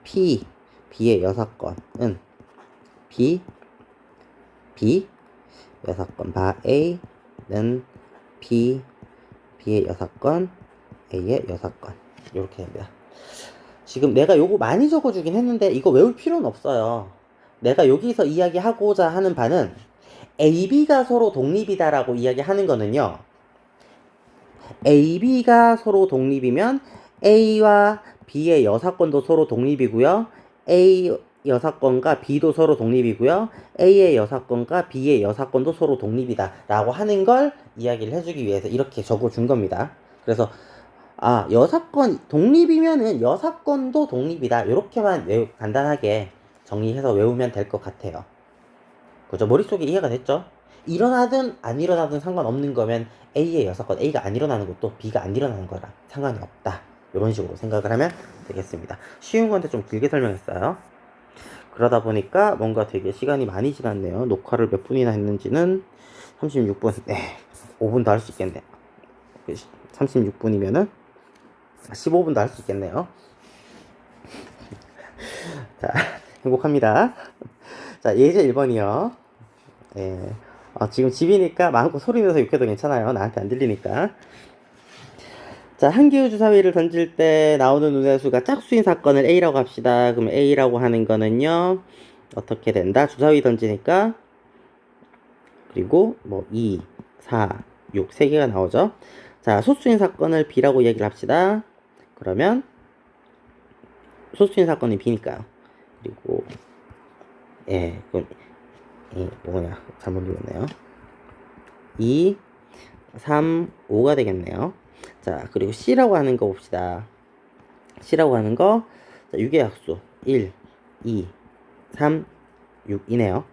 P, B의 여사건은 B, B 여사건 바 A는 P, B의 여사건 A의 여사건 이렇게 됩니다. 지금 내가 요거 많이 적어주긴 했는데 이거 외울 필요는 없어요. 내가 여기서 이야기하고자 하는 바는 A, B가 서로 독립이다라고 이야기하는 거는요. A, B가 서로 독립이면 A와 B의 여사건도 서로 독립이고요. A 여사건과 B도 서로 독립이고요. A의 여사건과 B의 여사건도 서로 독립이다 라고 하는 걸 이야기를 해주기 위해서 이렇게 적어준 겁니다. 그래서 여사건 독립이면은 여사건도 독립이다 이렇게만 간단하게 정리해서 외우면 될 것 같아요. 그죠? 머릿속에 이해가 됐죠? 일어나든 안 일어나든 상관없는 거면 A의 여사건, A가 안 일어나는 것도 B가 안 일어나는 거랑 상관이 없다. 이런 식으로 생각을 하면 되겠습니다. 쉬운 건데 좀 길게 설명했어요. 그러다 보니까 뭔가 되게 시간이 많이 지났네요. 녹화를 몇 분이나 했는지는 36분, 네, 5분 더 할 수 있겠네. 36분이면은 15분도 할 수 있겠네요. 자, 행복합니다. 자, 예제 1번이요. 예. 지금 집이니까 마음껏 소리 내서 욕해도 괜찮아요. 나한테 안 들리니까. 자, 한 개의 주사위를 던질 때 나오는 눈의 수가 짝수인 사건을 A라고 합시다. 그럼 A라고 하는 거는요, 어떻게 된다? 주사위 던지니까, 그리고 뭐 2, 4, 6, 3개가 나오죠. 자, 소수인 사건을 B라고 얘기를 합시다. 그러면 소수인 사건이 B니까요. 그리고 그럼 뭐냐, 잘못 읽었네요. 2, 3, 5가 되겠네요. 자, 그리고 C라고 하는 거 봅시다. C라고 하는 거, 자, 6의 약수 1, 2, 3, 6이네요.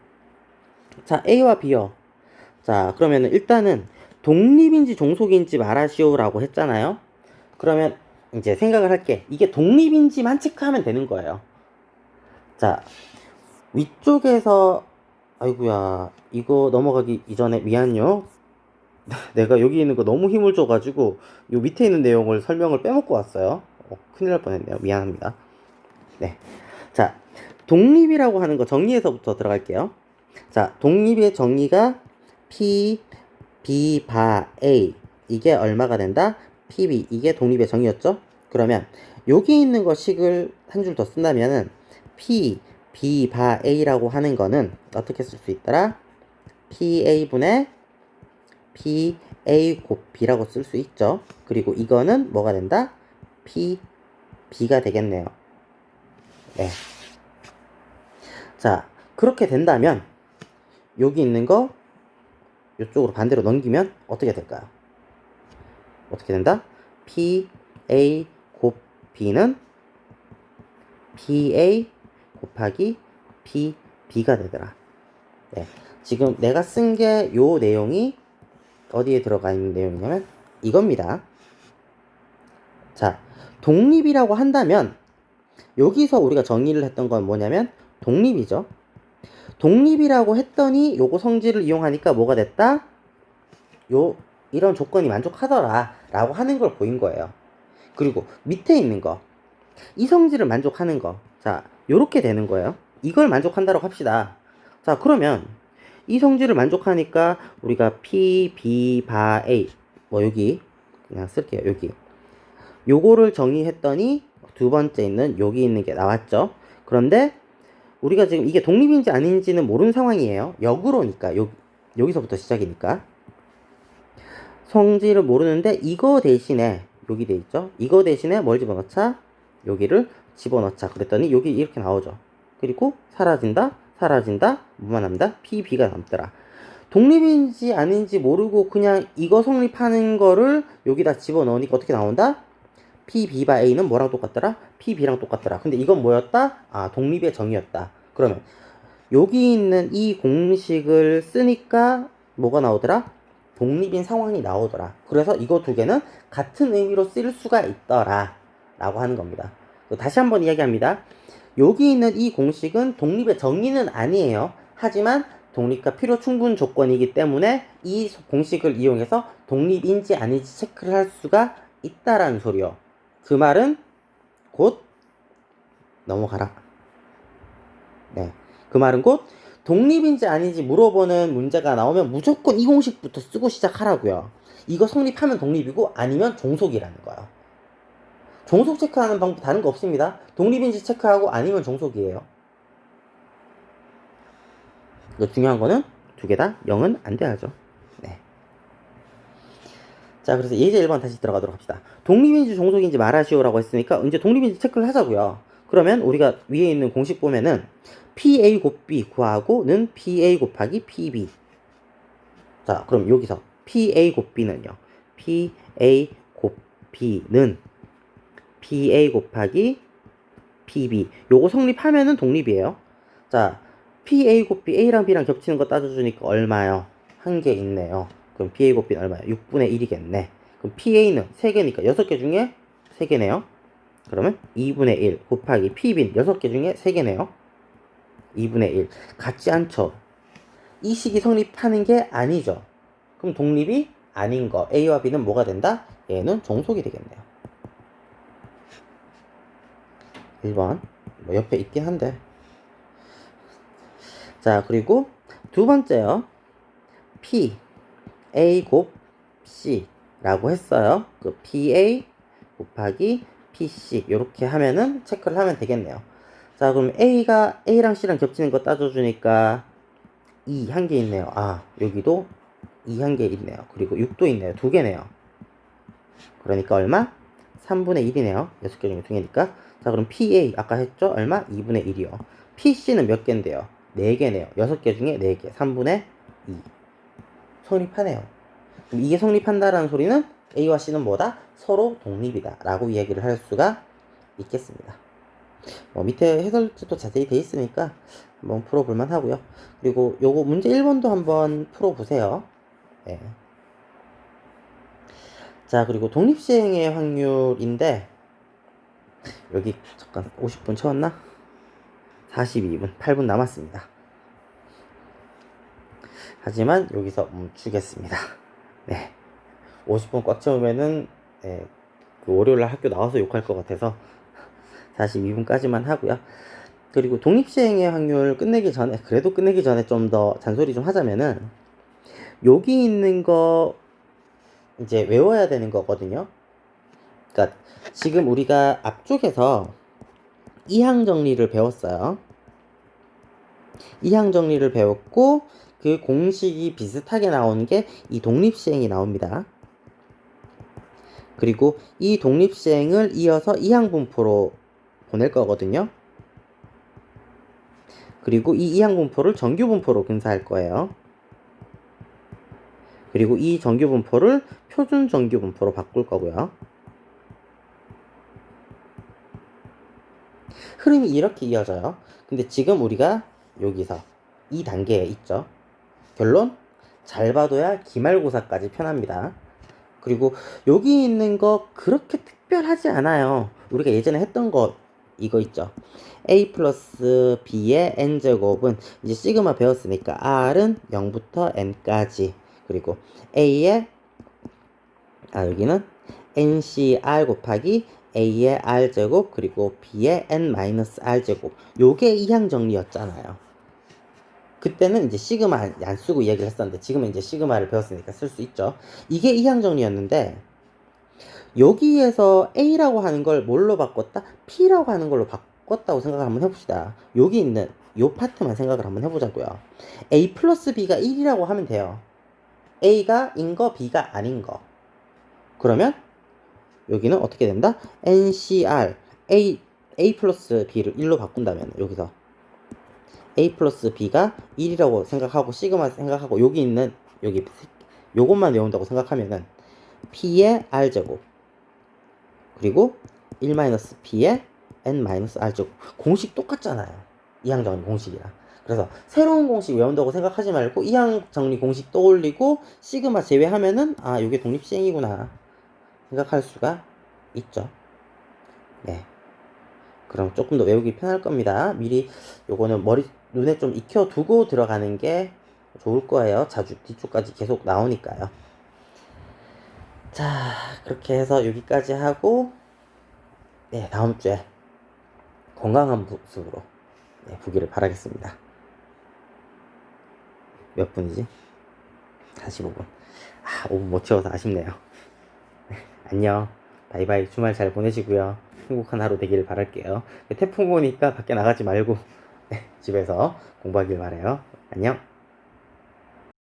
자, A와 B요. 자, 그러면은 일단은 독립인지 종속인지 말하시오라고 했잖아요. 그러면 이제 생각을 할게. 이게 독립인지만 체크하면 되는 거예요. 자, 위쪽에서 아이고야, 이거 넘어가기 이전에 미안요. 내가 여기 있는 거 너무 힘을 줘가지고 요 밑에 있는 내용을 설명을 빼먹고 왔어요. 큰일 날 뻔했네요. 미안합니다. 네, 자, 독립이라고 하는 거 정리해서부터 들어갈게요. 자, 독립의 정의가 P, B, 바, A 이게 얼마가 된다? PB 이게 독립의 정의였죠? 그러면 여기 있는 거 식을 한 줄 더 쓴다면은 P, B, 바, A라고 하는 거는 어떻게 쓸 수 있더라? PA분의 PA 곱 B라고 쓸 수 있죠. 그리고 이거는 뭐가 된다? B가 되겠네요. 네. 자, 그렇게 된다면 여기 있는 거 이쪽으로 반대로 넘기면 어떻게 될까요? 어떻게 된다? PA 곱 B는 PA 곱하기 B가 되더라. 네. 지금 내가 쓴 게 요 내용이 어디에 들어가 있는 내용이냐면 이겁니다. 자, 독립이라고 한다면 여기서 우리가 정의를 했던 건 뭐냐면 독립이죠. 독립이라고 했더니 요거 성질을 이용하니까 뭐가 됐다? 이런 조건이 만족하더라 라고 하는 걸 보인 거예요. 그리고 밑에 있는 거, 이 성질을 만족하는 거, 자, 요렇게 되는 거예요. 이걸 만족한다고 합시다. 자, 그러면 이 성질을 만족하니까 우리가 P, B, 바, A 뭐 여기 그냥 쓸게요. 여기 요거를 정의했더니 두 번째 있는 여기 있는 게 나왔죠. 그런데 우리가 지금 이게 독립인지 아닌지는 모르는 상황이에요. 역으로니까 여기서부터 시작이니까 성질을 모르는데 이거 대신에 여기 돼 있죠. 이거 대신에 뭘 집어넣자? 여기를 집어넣자. 그랬더니 여기 이렇게 나오죠. 그리고 사라진다, 뭐만 남다? PB가 남더라. 독립인지 아닌지 모르고 그냥 이거 성립하는 거를 여기다 집어넣으니까 어떻게 나온다? P, B바 A는 뭐랑 똑같더라? P, B랑 똑같더라. 근데 이건 뭐였다? 아, 독립의 정의였다. 그러면 여기 있는 이 공식을 쓰니까 뭐가 나오더라? 독립인 상황이 나오더라. 그래서 이거 두 개는 같은 의미로 쓸 수가 있더라 라고 하는 겁니다. 다시 한번 이야기합니다. 여기 있는 이 공식은 독립의 정의는 아니에요. 하지만 독립과 필요 충분 조건이기 때문에 이 공식을 이용해서 독립인지 아닌지 체크를 할 수가 있다라는 소리요. 그 말은 곧 넘어가라. 네. 그 말은 곧 독립인지 아닌지 물어보는 문제가 나오면 무조건 이 공식부터 쓰고 시작하라고요. 이거 성립하면 독립이고 아니면 종속이라는 거예요. 종속 체크하는 방법 다른 거 없습니다. 독립인지 체크하고 아니면 종속이에요. 중요한 거는 두 개 다 0은 안 돼야죠. 네. 자, 그래서 예제 1번 다시 들어가도록 합시다. 독립인지 종속인지 말하시오라고 했으니까 이제 독립인지 체크를 하자고요. 그러면 우리가 위에 있는 공식 보면은 PA 곱 B 구하고는 PA 곱하기 PB. 자, 그럼 여기서 PA 곱 B는요. PA 곱 B는 PA 곱하기 PB. 요거 성립하면은 독립이에요. 자, PA 곱 B, A랑 B랑 겹치는 거 따져주니까 얼마요? 한 개 있네요. 그럼 PA 곱 B는 얼마요? 6분의 1이겠네. 그럼 PA는 3개니까 6개 중에 3개네요. 그러면 2분의 1 곱하기 PB는 6개 중에 3개네요. 2분의 1. 같지 않죠? 이 식이 성립하는 게 아니죠. 그럼 독립이 아닌 거. A와 B는 뭐가 된다? 얘는 종속이 되겠네요. 1번. 뭐 옆에 있긴 한데. 자, 그리고 두 번째요. P, A 곱 C 라고 했어요. 그 PA 곱하기 PC 이렇게 하면은 체크를 하면 되겠네요. 자, 그럼 A랑 C랑 겹치는 거 따져주니까 2 한 개 있네요. 아, 여기도 2 한 개 있네요. 그리고 6도 있네요. 2개네요. 그러니까 얼마? 3분의 1이네요. 6개 중에 2개니까. 자, 그럼 PA 아까 했죠? 얼마? 2분의 1이요. PC는 몇 개인데요? 4개네요. 6개 중에 4개. 3분의 2. 성립하네요. 그럼 이게 성립한다라는 소리는 A와 C는 뭐다? 서로 독립이다 라고 이야기를 할 수가 있겠습니다. 밑에 해설지도 자세히 돼 있으니까 한번 풀어볼만 하고요. 그리고 요거 문제 1번도 한번 풀어보세요. 네. 자, 그리고 독립시행의 확률인데 여기 잠깐 50분 채웠나? 42분, 8분 남았습니다. 하지만 여기서 멈추겠습니다. 네. 50분 꽉 채우면은 그 월요일날 학교 나와서 욕할 것 같아서 42분까지만 하고요. 그리고 독립시행의 확률 끝내기 전에, 그래도 끝내기 전에 좀 더 잔소리 좀 하자면은 여기 있는 거 이제 외워야 되는 거거든요. 그러니까 지금 우리가 앞쪽에서 이항 정리를 배웠어요. 이항 정리를 배웠고 그 공식이 비슷하게 나오는 게 이 독립시행이 나옵니다. 그리고 이 독립시행을 이어서 이항분포로 보낼 거거든요. 그리고 이 이항분포를 정규분포로 근사할 거예요. 그리고 이 정규분포를 표준정규분포로 바꿀 거고요. 흐름이 이렇게 이어져요. 근데 지금 우리가 여기서 이 단계에 있죠. 결론? 잘 봐둬야 기말고사까지 편합니다. 그리고 여기 있는 거 그렇게 특별하지 않아요. 우리가 예전에 했던 거 이거 있죠. A 플러스 B의 N제곱은 이제 시그마 배웠으니까 R은 0부터 N까지 그리고 A의 여기는 NCR 곱하기 A의 R제곱 그리고 B의 N-R제곱 요게 이항 정리였잖아요. 그때는 이제 시그마 안 쓰고 이야기를 했었는데 지금은 이제 시그마를 배웠으니까 쓸 수 있죠. 이게 이항 정리였는데 여기에서 A라고 하는 걸 뭘로 바꿨다? P라고 하는 걸로 바꿨다고 생각을 한번 해봅시다. 여기 있는 요 파트만 생각을 한번 해보자고요. A 플러스 B가 1이라고 하면 돼요. A가 인 거, B가 아닌 거. 그러면 여기는 어떻게 된다? NCR A 플러스 B를 1로 바꾼다면 여기서 A 플러스 B가 1이라고 생각하고 시그마 생각하고 여기 있는 여기 요것만 외운다고 생각하면은 P의 R제곱 그리고 1 마이너스 P의 N 마이너스 R제곱 공식 똑같잖아요. 이항 정리 공식이랑. 그래서 새로운 공식 외운다고 생각하지 말고 이항 정리 공식 떠올리고 시그마 제외하면은 아 요게 독립시행이구나 생각할 수가 있죠. 네. 그럼 조금 더 외우기 편할 겁니다. 미리 요거는 눈에 좀 익혀두고 들어가는 게 좋을 거예요. 자주 뒤쪽까지 계속 나오니까요. 자, 그렇게 해서 여기까지 하고, 네, 다음 주에 건강한 모습으로 네, 보기를 바라겠습니다. 몇 분이지? 45분. 아, 5분 못 채워서 아쉽네요. 안녕. 바이바이. 주말 잘 보내시고요. 행복한 하루 되기를 바랄게요. 태풍 오니까 밖에 나가지 말고 네, 집에서 공부하길 바래요. 안녕.